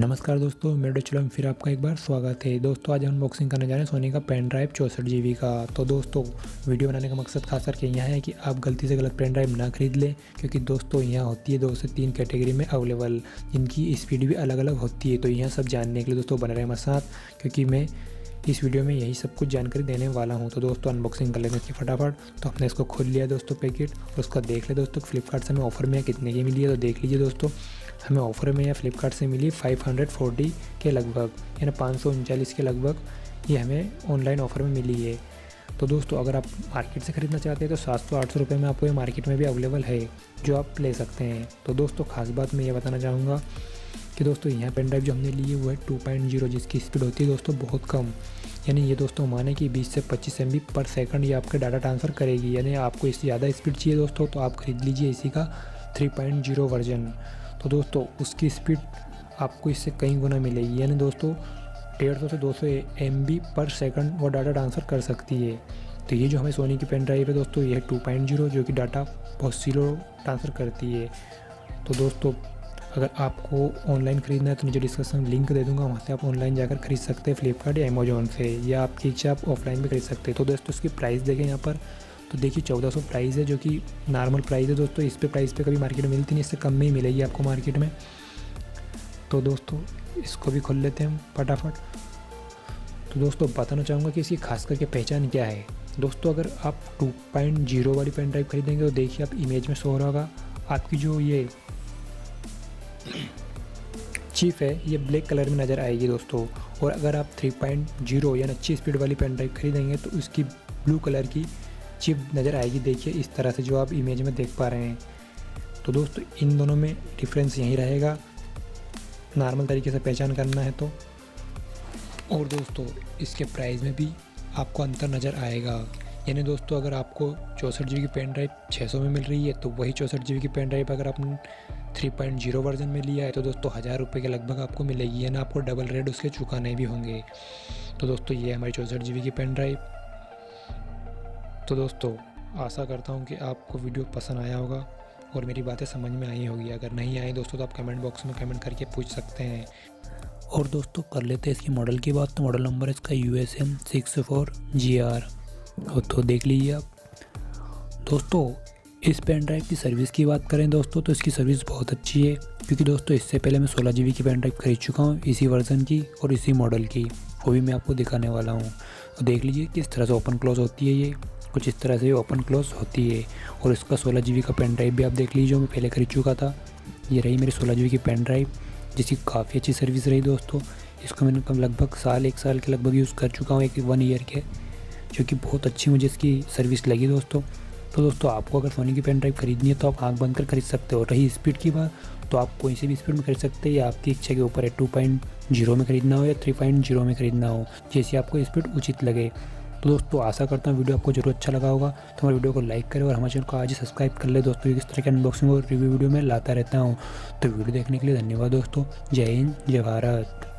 नमस्कार दोस्तों, मेरे चैनल में फिर आपका एक बार स्वागत है। दोस्तों आज हम अनबॉक्सिंग करने जा रहे हैं सोनी का पेन ड्राइव 64 GB का। तो दोस्तों वीडियो बनाने का मकसद खास करके यह है कि आप गलती से गलत पेन ड्राइव ना खरीद लें, क्योंकि दोस्तों यहाँ होती है 2 से 3 कैटेगरी में अवेलेबल, जिनकी स्पीड भी अलग अलग होती है। तो यह सब जानने के लिए दोस्तों बने रहे हमारे साथ, क्योंकि मैं इस वीडियो में यही सब कुछ जानकारी देने वाला हूँ। तो दोस्तों अनबॉक्सिंग कर लेते हैं इसकी फटाफट। तो हमने इसको खोल लिया दोस्तों पैकेट, और उसका देख ले दोस्तों फ्लिपकार्ट से हमें ऑफर में कितने की मिली है। तो देख लीजिए दोस्तों, हमें ऑफर में या फ्लिपकार्ट से मिली 540 के लगभग, यानी 539 के लगभग ये हमें ऑनलाइन ऑफर में मिली है। तो दोस्तों अगर आप मार्केट से ख़रीदना चाहते हैं तो 700-800 रुपये में आपको ये मार्केट में भी अवेलेबल है, जो आप ले सकते हैं। तो दोस्तों खास बात मैं ये बताना चाहूँगा कि दोस्तों यहाँ पेन ड्राइव जो हमने ली है वो है 2.0, जिसकी स्पीड होती है दोस्तों बहुत कम। यानी ये दोस्तों माने कि 20 से 25 MB पर सेकंड ये आपके डाटा ट्रांसफ़र करेगी। यानी आपको इससे ज़्यादा स्पीड चाहिए दोस्तों तो आप खरीद लीजिए इसी का 3.0 वर्जन। तो दोस्तों उसकी स्पीड आपको इससे कई गुना मिलेगी, यानी दोस्तों 150 से 200 MB पर सेकंड वो डाटा ट्रांसफ़र कर सकती है। तो ये जो हमें सोनी की पेन ड्राइव है दोस्तों, ये है 2.0, जो कि डाटा बहुत स्लो ट्रांसफ़र करती है। तो दोस्तों अगर आपको ऑनलाइन ख़रीदना है तो नीचे डिस्क्रिप्शन में लिंक दे दूंगा, वहाँ से आप ऑनलाइन जाकर खरीद सकते हैं फ्लिपकार्ट या अमेजोन से, या आपकी इच्छा आप ऑफलाइन भी खरीद सकते हैं। तो दोस्तों इसकी प्राइस देखें यहाँ पर, तो देखिए 1400 प्राइस है, जो कि नॉर्मल प्राइस है दोस्तों। इस पे प्राइस पे कभी मार्केट में मिलती नहीं, इससे कम में ही मिलेगी आपको मार्केट में। तो दोस्तों इसको भी खोल लेते हैं हम फटाफट। तो दोस्तों बताना चाहूँगा कि इसकी खास करके पहचान क्या है। दोस्तों अगर आप 2.0 वाली पेन ड्राइव खरीदेंगे तो देखिए आप इमेज में शो हो रहा होगा, आपकी जो ये चिप है ये ब्लैक कलर में नज़र आएगी दोस्तों। और अगर आप 3.0 यानी अच्छी स्पीड वाली पेन ड्राइव खरीदेंगे तो उसकी ब्लू कलर की चिप नज़र आएगी, देखिए इस तरह से जो आप इमेज में देख पा रहे हैं। तो दोस्तों इन दोनों में डिफरेंस यही रहेगा, नॉर्मल तरीके से पहचान करना है तो। और दोस्तों इसके प्राइस में भी आपको अंतर नज़र आएगा, यानी दोस्तों अगर आपको 64 GB की पेन ड्राइव 600 में मिल रही है तो वही 64 GB की पेन ड्राइव अगर आपने 3.0 वर्जन में लिया है तो दोस्तों 1000 रुपये के लगभग आपको मिलेगी, यानी आपको डबल रेट उसके चुकाने भी होंगे। तो दोस्तों ये हमारी 64 GB की पेन ड्राइव। तो दोस्तों आशा करता हूँ कि आपको वीडियो पसंद आया होगा और मेरी बातें समझ में आई होगी। अगर नहीं आई दोस्तों तो आप कमेंट बॉक्स में कमेंट करके पूछ सकते हैं। और दोस्तों कर लेते हैं इसकी मॉडल की बात। तो मॉडल नंबर है इसका USM 64GR। तो देख लीजिए आप। दोस्तों इस पेन ड्राइव की सर्विस की बात करें दोस्तों तो इसकी सर्विस बहुत अच्छी है, क्योंकि दोस्तों इससे पहले मैं 16 GB की पेन ड्राइव खरीद चुका हूँ इसी वर्जन की और इसी मॉडल की, वो भी मैं आपको दिखाने वाला हूँ। तो देख लीजिए किस तरह से ओपन क्लोज होती है, ये कुछ इस तरह से ओपन क्लोज होती है। और इसका 16 GB का पेन ड्राइव भी आप देख लीजिए, जो मैं पहले खरीद चुका था। ये रही मेरी 16 GB की पेन ड्राइव, जिसकी काफ़ी अच्छी सर्विस रही दोस्तों। इसको मैंने लगभग 1 साल के लगभग यूज़ कर चुका हूँ, 1 ईयर के, जो कि बहुत अच्छी मुझे इसकी सर्विस लगी दोस्तों। तो दोस्तों आपको अगर सोनी की पेन ड्राइव खरीदनी है तो आप आंख बंद कर खरीद सकते हो। रही स्पीड की बात तो आप कोई सी भी स्पीड में खरीद सकते हैं, या आपकी इच्छा के ऊपर है 2.0 में खरीदना हो या 3.0 में खरीदना हो, जैसे आपको स्पीड उचित लगे। तो दोस्तों आशा करता हूँ वीडियो आपको जरूर अच्छा लगा होगा। तो हमारे वीडियो को लाइक करें और हमारे चैनल को आज ही सब्सक्राइब कर ले दोस्तों। इस तरह के अनबॉक्सिंग और रिव्यू वीडियो में लाता रहता हूँ। तो वीडियो देखने के लिए धन्यवाद दोस्तों। जय हिंद, जय भारत।